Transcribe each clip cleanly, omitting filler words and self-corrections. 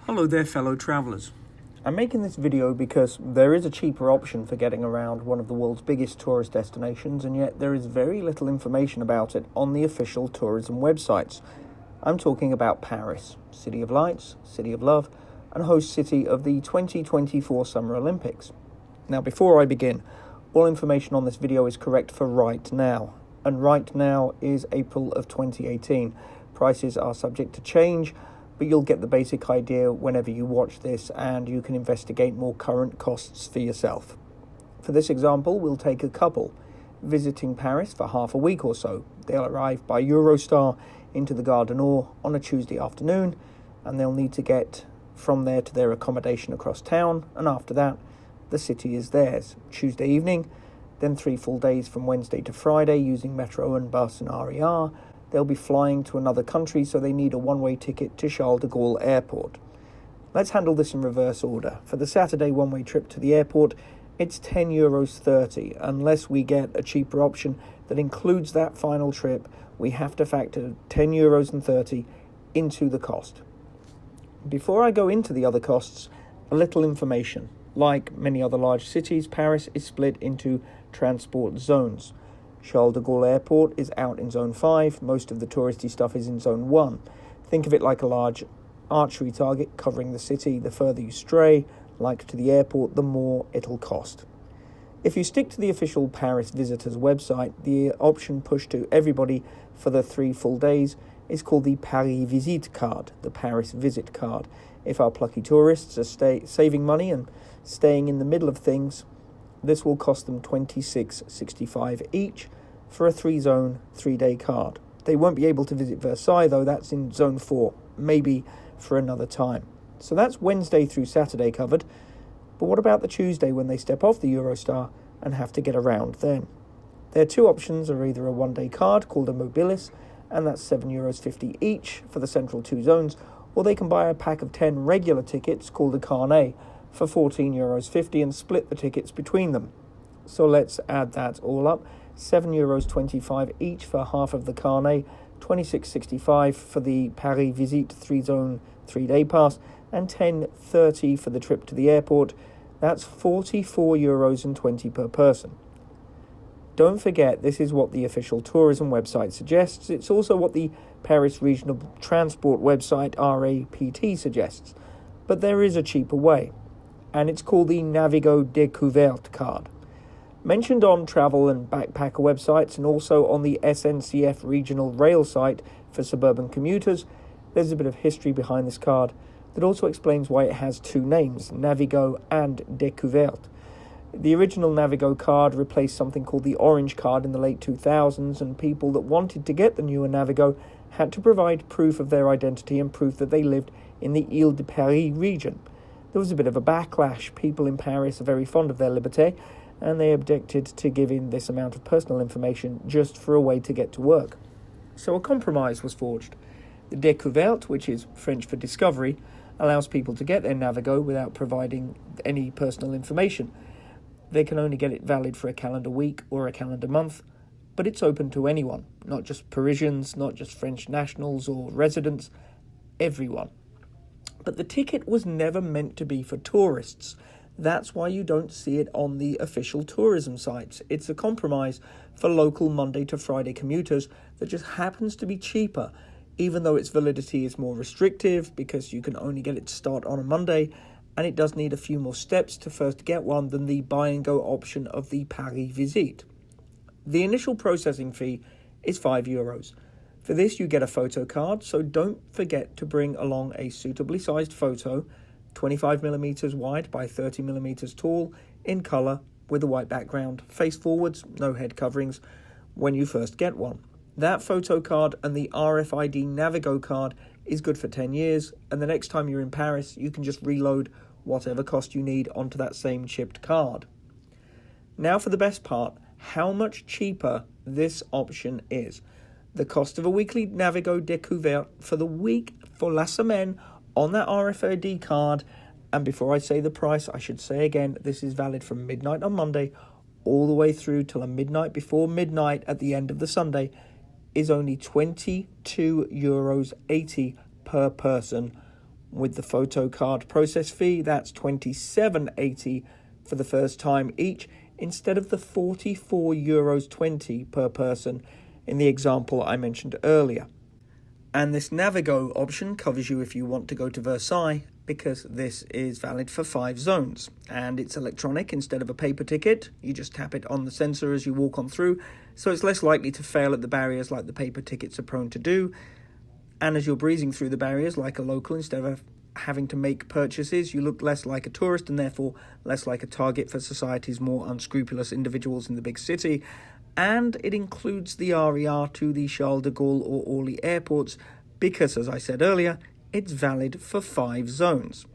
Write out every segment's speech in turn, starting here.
Hello there, fellow travellers. I'm making this video because there is a cheaper option for getting around one of the world's biggest tourist destinations, and yet there is very little information about it on the official tourism websites. I'm talking about Paris, City of Lights, City of Love, and host city of the 2024 Summer Olympics. Now, before I begin, all information on this video is correct for right now, and right now is April of 2018. Prices are subject to change, but you'll get the basic idea whenever you watch this, and you can investigate more current costs for yourself. For this example, we'll take a couple visiting Paris for half a week or so. They'll arrive by Eurostar into the Gare du Nord on a Tuesday afternoon, and they'll need to get from there to their accommodation across town, and after that, the city is theirs. Tuesday evening, then 3 full days from Wednesday to Friday using metro and bus and RER. They'll be flying to another country, so they need a one-way ticket to Charles de Gaulle Airport. Let's handle this in reverse order. For the Saturday one-way trip to the airport, it's €10.30. Unless we get a cheaper option that includes that final trip, we have to factor €10.30 into the cost. Before I go into the other costs, a little information. Like many other large cities, Paris is split into transport zones. Charles de Gaulle Airport is out in Zone 5. Most of the touristy stuff is in Zone 1. Think of it like a large archery target covering the city. The further you stray, like to the airport, the more it'll cost. If you stick to the official Paris visitors website, the option pushed to everybody for the 3 full days is called the Paris Visite card, the Paris Visit card. If our plucky tourists are saving money and staying in the middle of things, this will cost them $26.65 each for a 3-zone, 3-day card. They won't be able to visit Versailles, though. That's in Zone 4, maybe for another time. So that's Wednesday through Saturday covered. But what about the Tuesday when they step off the Eurostar and have to get around then? Their 2 options are either a 1-day card called a Mobilis, and that's €7.50 each for the central 2 zones, or they can buy a pack of 10 regular tickets called a Carnet for €14.50 and split the tickets between them. So let's add that all up. €7.25 each for half of the Carnet, $26.65 for the Paris Visite 3-zone 3-day pass, and $10.30 for the trip to the airport. That's €44.20 per person. Don't forget, this is what the official tourism website suggests. It's also what the Paris Regional Transport website, RAPT, suggests. But there is a cheaper way, and it's called the Navigo Découverte card. Mentioned on travel and backpacker websites and also on the SNCF regional rail site for suburban commuters, there's a bit of history behind this card that also explains why it has 2 names, Navigo and Découverte. The original Navigo card replaced something called the Orange card in the late 2000s, and people that wanted to get the newer Navigo had to provide proof of their identity and proof that they lived in the Ile-de-Paris region. There was a bit of a backlash. People in Paris are very fond of their liberté, and they objected to giving this amount of personal information just for a way to get to work. So a compromise was forged. The Découverte, which is French for discovery, allows people to get their Navigo without providing any personal information. They can only get it valid for a calendar week or a calendar month, but it's open to anyone, not just Parisians, not just French nationals or residents, everyone. But the ticket was never meant to be for tourists. That's why you don't see it on the official tourism sites. It's a compromise for local Monday to Friday commuters that just happens to be cheaper, even though its validity is more restrictive because you can only get it to start on a Monday, and it does need a few more steps to first get one than the buy-and-go option of the Paris Visite. The initial processing fee is €5. For this, you get a photo card, so don't forget to bring along a suitably sized photo, 25mm wide by 30mm tall, in colour, with a white background, face forwards, no head coverings, when you first get one. That photo card and the RFID Navigo card is good for 10 years, and the next time you're in Paris, you can just reload whatever cost you need onto that same chipped card. Now for the best part, how much cheaper this option is. The cost of a weekly Navigo Découverte for the week, for la semaine, on that RFID card, and before I say the price, I should say again, this is valid from midnight on Monday all the way through till a midnight before midnight at the end of the Sunday, is only €22.80 per person With the photo card process fee, that's €27.80 for the first time each, instead of the €44.20 per person in the example I mentioned earlier. And this Navigo option covers you if you want to go to Versailles, because this is valid for 5 zones. And it's electronic instead of a paper ticket. You just tap it on the sensor as you walk on through, so it's less likely to fail at the barriers like the paper tickets are prone to do. And as you're breezing through the barriers like a local, instead of having to make purchases, you look less like a tourist and therefore less like a target for society's more unscrupulous individuals in the big city. And it includes the RER to the Charles de Gaulle or Orly airports because, as I said earlier, it's valid for 5 zones.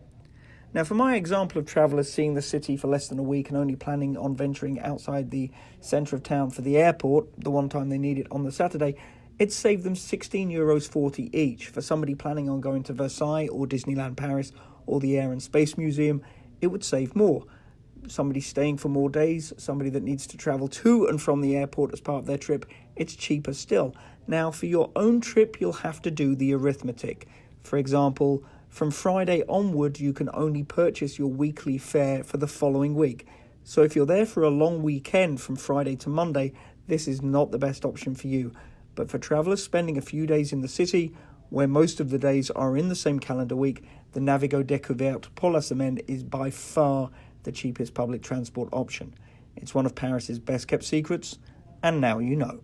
Now, for my example of travellers seeing the city for less than a week and only planning on venturing outside the centre of town for the airport, the one time they need it on the Saturday, it saved them €16.40 each. For somebody planning on going to Versailles or Disneyland Paris or the Air and Space Museum, it would save more. Somebody staying for more days, somebody that needs to travel to and from the airport as part of their trip, it's cheaper still. Now, for your own trip, you'll have to do the arithmetic. For example, from Friday onward, you can only purchase your weekly fare for the following week. So if you're there for a long weekend from Friday to Monday, this is not the best option for you. But for travellers spending a few days in the city, where most of the days are in the same calendar week, the Navigo Découverte pour la semaine is by far the cheapest public transport option. It's one of Paris's best kept secrets, and now you know.